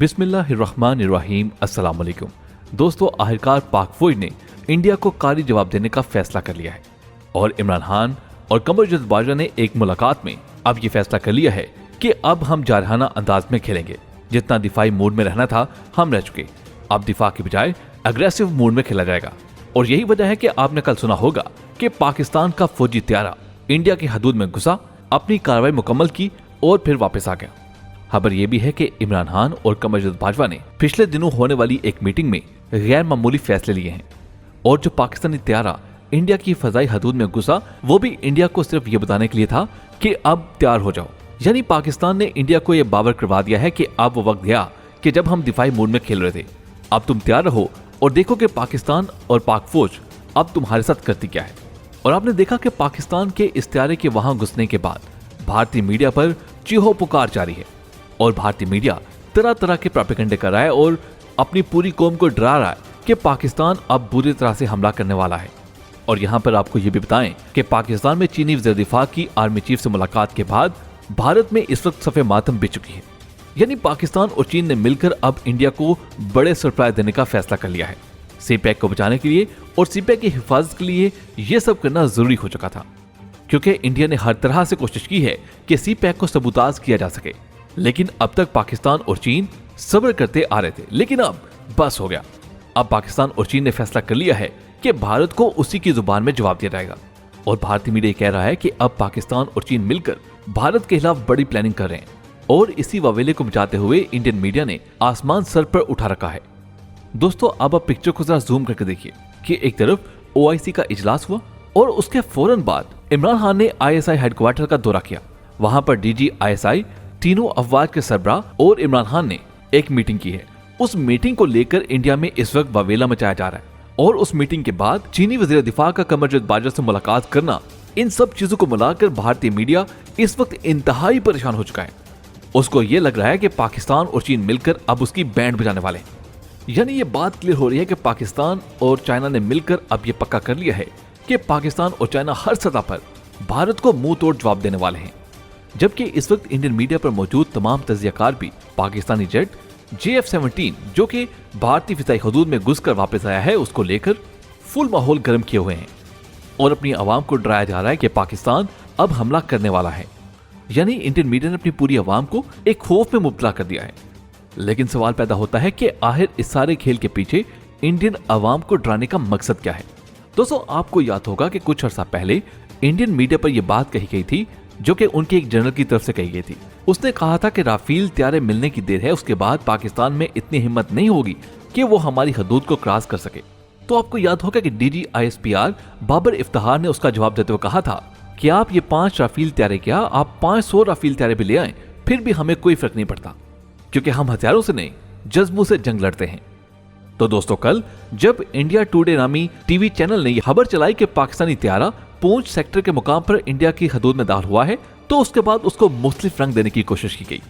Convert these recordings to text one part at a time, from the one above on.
बिस्मिल्लाहिर्रहमानिर्रहीम। अस्सलाम वालेकुम दोस्तों, आखिरकार पाक फौज ने इंडिया को कारी जवाब देने का फैसला कर लिया है और इमरान खान और कमरुद्दीन बाजवा ने एक मुलाकात में अब ये फैसला कर लिया है कि अब हम जारहाना अंदाज में खेलेंगे। जितना दिफाई मूड में रहना था हम रह चुके, अब दिफा की बजाय अग्रेसिव मूड में खेला जाएगा। और यही वजह है कि आपने कल सुना होगा कि पाकिस्तान का फौजी त्यारा इंडिया की हदूद में घुसा, अपनी कार्रवाई मुकम्मल की और फिर वापस आ गया। खबर यह भी है कि इमरान खान और कमरुद्दीन बाजवा ने पिछले दिनों होने वाली एक मीटिंग में गैर मामूली फैसले लिए हैं और जो पाकिस्तानी त्यारा इंडिया की फजाई हदूद में घुसा वो भी इंडिया को सिर्फ ये बताने के लिए था कि अब तैयार हो जाओ। यानी पाकिस्तान ने इंडिया को यह बावर करवा दिया है कि अब वो वक्त गया कि जब हम दिफाई मूड में खेल रहे थे, अब तुम तैयार रहो और देखो कि पाकिस्तान और पाक फौज अब तुम्हारे साथ करती क्या है। और आपने देखा कि पाकिस्तान के इस त्यारे के वहां घुसने के बाद भारतीय मीडिया पर चीहो पुकार जारी है और भारतीय मीडिया तरह तरह के प्रोपेगेंडे कर रहा है और अपनी पूरी कौम को डरा रहा है कि पाकिस्तान अब बुरी तरह से हमला करने वाला है। और यहाँ पर आपको ये भी बताएं कि पाकिस्तान में चीनी वज़ीर दिफा की आर्मी चीफ से मुलाकात के बाद भारत में इस वक्त सफ़े मातम बिछ चुकी है। यानी पाकिस्तान और चीन ने मिलकर अब इंडिया को बड़े सरप्राइज देने का फैसला कर लिया है। सीपैक को बचाने के लिए और सीपैक की हिफाजत के लिए यह सब करना जरूरी हो चुका था, क्योंकि इंडिया ने हर तरह से कोशिश की है कि सीपैक को सबूताज किया जा सके। लेकिन अब तक पाकिस्तान और चीन सब्र करते आ रहे थे, लेकिन अब बस हो गया। अब पाकिस्तान और चीन ने फैसला कर लिया है कि भारत को उसी की जुबान में जवाब दिया जाएगा। और भारतीय मीडिया कह रहा है कि अब पाकिस्तान और चीन मिलकर भारत के खिलाफ बड़ी प्लानिंग कर रहे हैं और इसी ववेले को बचाते हुए इंडियन मीडिया ने आसमान सर पर उठा रखा है। दोस्तों, अब आप पिक्चर को जरा जूम करके देखिए कि एक तरफ OIC का इजलास हुआ और उसके फौरन बाद इमरान खान ने ISI हेडक्वार्टर का दौरा किया। वहां पर DG ISI, तीनों अफवाज के सरबराह और इमरान खान ने एक मीटिंग की है। उस मीटिंग को लेकर इंडिया में इस वक्त ववेला मचाया जा रहा है और उस मीटिंग के बाद चीनी वजीर दिफा का कमरुद्दीन बाजवा से मुलाकात करना, इन सब चीजों को मिलाकर भारतीय मीडिया इस वक्त इंतहाई परेशान हो चुका है। उसको ये लग रहा है कि पाकिस्तान और चीन मिलकर अब उसकी बैंड बजाने वाले हैं। यानी ये बात क्लियर हो रही है कि पाकिस्तान और चाइना ने मिलकर अब ये पक्का कर लिया है कि पाकिस्तान और चाइना हर सतह पर भारत को मुंह तोड़ जवाब देने वाले हैं। जबकि इस वक्त इंडियन मीडिया पर मौजूद तमाम तजियाकार भी पाकिस्तानी जेट JF-17 जो कि भारतीय फिजाई हदूद में घुसकर वापस आया है उसको लेकर फुल माहौल गर्म किए हुए हैं और अपनी आवाम को डराया जा रहा है कि पाकिस्तान अब हमला करने वाला है। यानी इंडियन मीडिया ने अपनी पूरी आवाम को एक खौफ में मुब्तला कर दिया है। लेकिन सवाल पैदा होता है कि आखिर इस सारे खेल के पीछे इंडियन आवाम को डराने का मकसद क्या है। दोस्तों, आपको याद होगा कि कुछ अर्सा पहले इंडियन मीडिया पर यह बात कही गई थी जो कि उनके एक जनरल की तरफ से कही गई थी। उसने कहा था कि राफेल त्यारे मिलने की देर है, उसके बाद पाकिस्तान में इतनी हिम्मत नहीं होगी कि वो हमारी हदूद को क्रॉस कर सके। तो आपको याद होगा कि DG ISPR बाबर इफ्तिखार ने उसका जवाब देते हुए कहा था कि आप ये 5 राफेल त्यारे क्या, आप 500 राफेल त्यारे भी ले आए फिर भी हमें कोई फर्क नहीं पड़ता, क्योंकि हम हथियारों से नहीं जज्बों से जंग लड़ते हैं। तो दोस्तों, कल जब इंडिया टुडे नामी टीवी चैनल ने यह खबर चलाई कि पाकिस्तानी त्यारा पूंछ सेक्टर के मुकाम पर इंडिया की हदूद में दाखिल हुआ है, तो उसके बाद उसको मुख्तलिफ रंग देने की कोशिश की गई।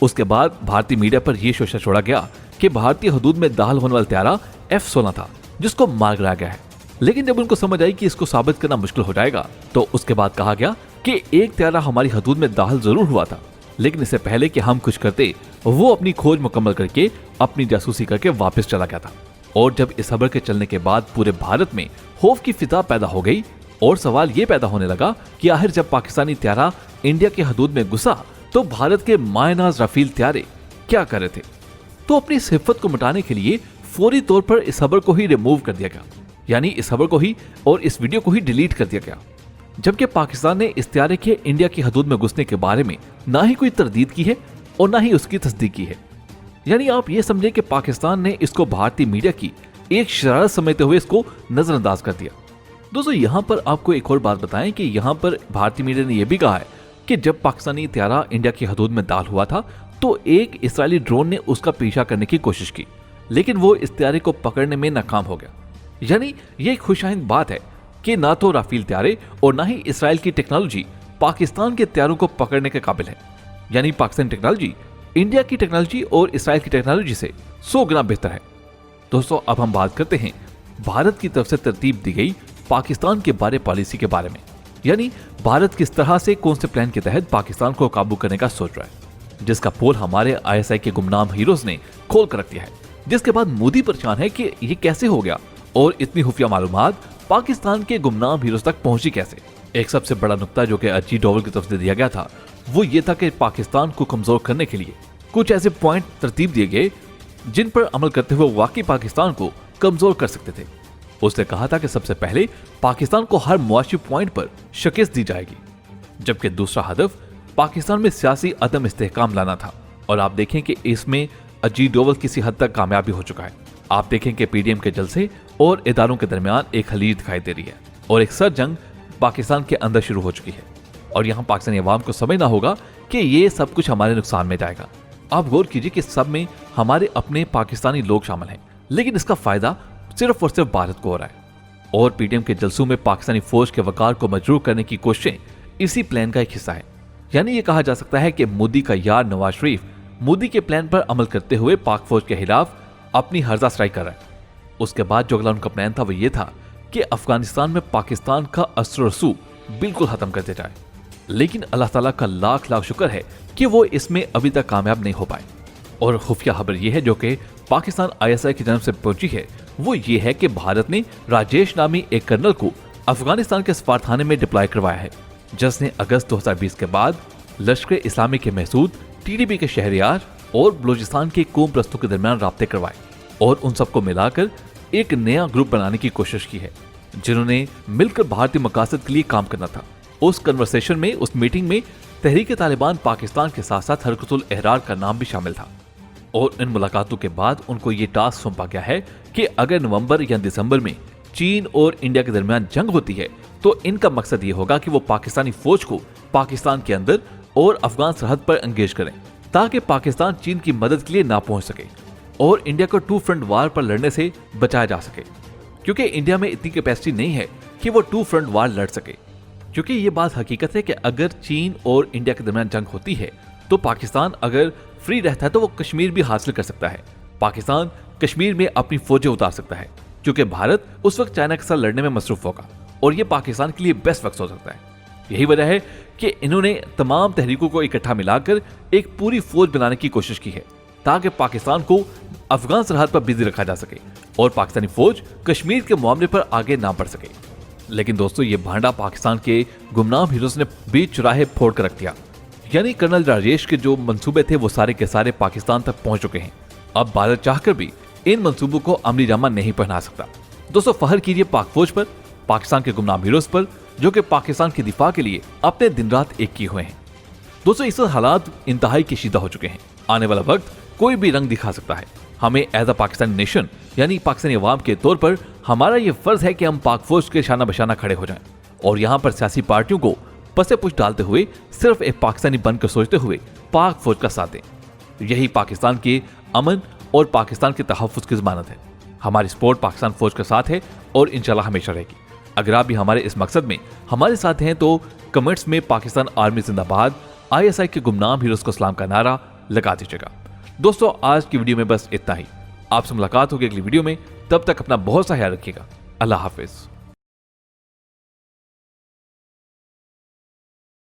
उसके बाद भारतीय मीडिया पर यह शोषा छोड़ा गया कि भारतीय हदूद में दाखिल होने वाला त्यारा F-16 था जिसको मार गिराया गया है। लेकिन जब उनको समझ आई कि इसको साबित करना मुश्किल हो जाएगा, तो उसके बाद कहा गया कि एक त्यारा हमारी हदूद में दाखिल जरूर हुआ था, लेकिन इससे पहले कि हम कुछ करते वो अपनी खोज मुकम्मल करके अपनी जासूसी करके वापस चला गया था। और जब इस खबर के चलने के बाद पूरे भारत में खौफ की फिजा पैदा हो गई और सवाल ये पैदा होने लगा कि आखिर जब पाकिस्तानी त्यारा इंडिया की हदूद में घुसा तो भारत के मायनाज राफेल त्यारे क्या कर रहे थे। तो अपनी इस हिफ्फत को मिटाने के लिए फौरी तौर पर इस खबर को ही रिमूव कर दिया गया, यानी इस खबर को ही और इस वीडियो को ही डिलीट कर दिया गया। जबकि पाकिस्तान ने इस त्यारे के इंडिया की हदूद में घुसने के बारे में ना ही कोई तरदीद की है और ना ही उसकी तस्दीक की है। यानी आप ये समझे कि पाकिस्तान ने इसको भारतीय मीडिया की एक शरारत समझते हुए इसको नजरअंदाज कर दिया। दोस्तों, यहाँ पर आपको एक और बात बताएं कि यहाँ पर भारतीय मीडिया ने यह भी कहा है कि जब पाकिस्तानी त्यारा इंडिया की हदूद में दाखिल हुआ था तो एक इस्राएली ड्रोन ने उसका पीछा करने की कोशिश की, लेकिन वो इस त्यारे को पकड़ने में नाकाम हो गया। यानी ये एक खुशाइंद बात है कि ना तो राफेल त्यारे और ना ही इसराइल की टेक्नोलॉजी पाकिस्तान के त्यारों को पकड़ने के काबिल है। यानी पाकिस्तान टेक्नोलॉजी इंडिया की टेक्नोलॉजी और इसराइल की टेक्नोलॉजी से 100 गुना बेहतर है। दोस्तों, अब हम बात करते हैं भारत की तरफ से तरतीब दी गई पाकिस्तान के बारे पॉलिसी के बारे में। यानी भारत किस तरह से कौन से प्लान के तहत पाकिस्तान को काबू करने का सोच रहा है। जिसका पोल हमारे आईएसआई के गुमनाम हीरोज ने खोल कर रख दिया है, जिसके बाद मोदी परेशान है कि ये कैसे हो गया और इतनी खुफिया मालूमात पाकिस्तान के गुमनाम हीरोज तक पहुंची कैसे। एक सबसे बड़ा नुक्ता जो कि अजीत डोवल की तरफ से दिया गया था वो ये था कि पाकिस्तान को कमजोर करने के लिए कुछ ऐसे पॉइंट तरतीब दिए गए जिन पर अमल करते हुए वाकई पाकिस्तान को कमजोर कर सकते थे। उसने कहा था कि सबसे पहले पाकिस्तान को हर मुआशी पॉइंट पर शिकस्त दी जाएगी, जबकि दूसरा हदफ पाकिस्तान में सियासी अदम इस्तेहकाम लाना था। और आप देखें कि इसमें अजीत डोवल किसी हद तक कामयाबी हो चुका है। आप देखें कि पीडीएम के जलसे और इदारों के दरमियान एक खलीज दिखाई दे रही है और एक सर जंग पाकिस्तान के अंदर शुरू हो चुकी है। और यहाँ पाकिस्तानी अवाम को समझना होगा कि ये सब कुछ हमारे नुकसान में जाएगा। आप गौर कीजिए कि सब में हमारे अपने पाकिस्तानी लोग शामिल हैं, लेकिन इसका फायदा सिर्फ और सिर्फ भारत को हो रहा है। और पीडीएम के जलसों में पाकिस्तानी फौज के वकार को मजरूह करने की कोशिशें इसी प्लान का एक हिस्सा है। यानी ये कहा जा सकता है कि मोदी का यार नवाज शरीफ मोदी के प्लान पर अमल करते हुए पाक फौज के खिलाफ अपनी हर्जा स्ट्राइक कर रहा है। उसके बाद जो अगला उनका प्लान था वो ये था कि अफगानिस्तान में पाकिस्तान का असर रसूख बिल्कुल खत्म कर दिया जाए। लेकिन अल्लाह ताला का लाख लाख शुक्र है कि वो इसमें अभी तक कामयाब नहीं हो पाए। और खुफिया खबर यह है जो कि पाकिस्तान आईएसआई की जानब से पहुंची है वो ये है कि भारत ने राजेश नामी एक कर्नल को अफगानिस्तान के सफारतखाने में डिप्लॉय करवाया है, जिसने अगस्त 2020 के बाद लश्कर इस्लामी के महसूद, टीडीपी के शहरियार और बलूचिस्तान के कौम प्रस्तों के दरमियान राब्ते करवाए और उन सबको मिलाकर एक नया ग्रुप बनाने की कोशिश की है, जिन्होंने मिलकर भारतीय मकासद के लिए काम करना था। उस कन्वर्सेशन में, उस मीटिंग में तहरीक तालिबान पाकिस्तान के साथ साथ हरकतुल एहरार का नाम भी शामिल था। और इन मुलाकातों के बाद उनको ये टास्क सौंपा गया है कि अगर नवंबर या दिसंबर में चीन और इंडिया के दरमियान जंग होती है तो इनका मकसद ये होगा कि वो पाकिस्तानी फौज को पाकिस्तान के अंदर और अफगान सरहद पर एंगेज करें, ताकि पाकिस्तान चीन की मदद के लिए ना पहुंच सके और इंडिया को टू फ्रंट वार पर लड़ने से बचाया जा सके, क्योंकि इंडिया में इतनी कैपेसिटी नहीं है कि वो टू फ्रंट वार लड़ सके। क्योंकि ये बात हकीकत है कि अगर चीन और इंडिया के दरमियान जंग होती है तो पाकिस्तान अगर फ्री रहता है तो वो कश्मीर भी हासिल कर सकता है। पाकिस्तान कश्मीर में अपनी फौजें उतार सकता है, क्योंकि भारत उस वक्त चाइना के साथ लड़ने में मसरूफ होगा और ये पाकिस्तान के लिए बेस्ट वक्त हो सकता है। यही वजह है कि इन्होंने तमाम तहरीकों को इकट्ठा मिलाकर एक पूरी फौज बनाने की कोशिश की है, ताकि पाकिस्तान को अफगान सरहद पर बिजी रखा जा सके और पाकिस्तानी फौज कश्मीर के मामले पर आगे ना बढ़ सके। लेकिन दोस्तों, ये भांडा पाकिस्तान के गुमनाम हीरोज ने बीच चौराहे फोड़ कर रख दिया। यानी कर्नल राजेश के जो मंसूबे थे वो सारे के सारे पाकिस्तान तक पहुंच चुके हैं। अब भारत चाहकर भी इन मंसूबों को अमली जामा नहीं पहना सकता। दोस्तों, फख्र कीजिए पाक फौज पर, पाकिस्तान के गुमनाम हीरोज पर, जो कि पाकिस्तान के दिफा के लिए अपने दिन रात एक किए हुए हैं। दोस्तों, इस हालात इंतहाई कशीदा हो चुके हैं। आने वाला वक्त कोई भी रंग दिखा सकता है। हमें एज अ पाकिस्तानी नेशन यानी पाकिस्तानी अवाम के तौर पर हमारा ये फर्ज है कि हम पाक फौज के शाना बशाना खड़े हो जाएं और यहाँ पर सियासी पार्टियों को पसे पुश डालते हुए सिर्फ एक पाकिस्तानी बनकर सोचते हुए पाक फौज का साथ दें। यही पाकिस्तान के अमन और पाकिस्तान के तहफ़्फ़ुज़ की ज़मानत है। हमारी सपोर्ट पाकिस्तान फौज के साथ है और इंशाल्लाह हमेशा रहेगी। अगर आप भी हमारे इस मकसद में हमारे साथ हैं तो कमेंट्स में पाकिस्तान आर्मी जिंदाबाद, आईएसआई के गुमनाम हीरोज को सलाम का नारा लगा दीजिएगा। दोस्तों, आज की वीडियो में बस इतना ही। आपसे मुलाकात होगी अगली वीडियो में। तब तक अपना बहुत सा ख्याल रखिएगा। अल्लाह हाफिज।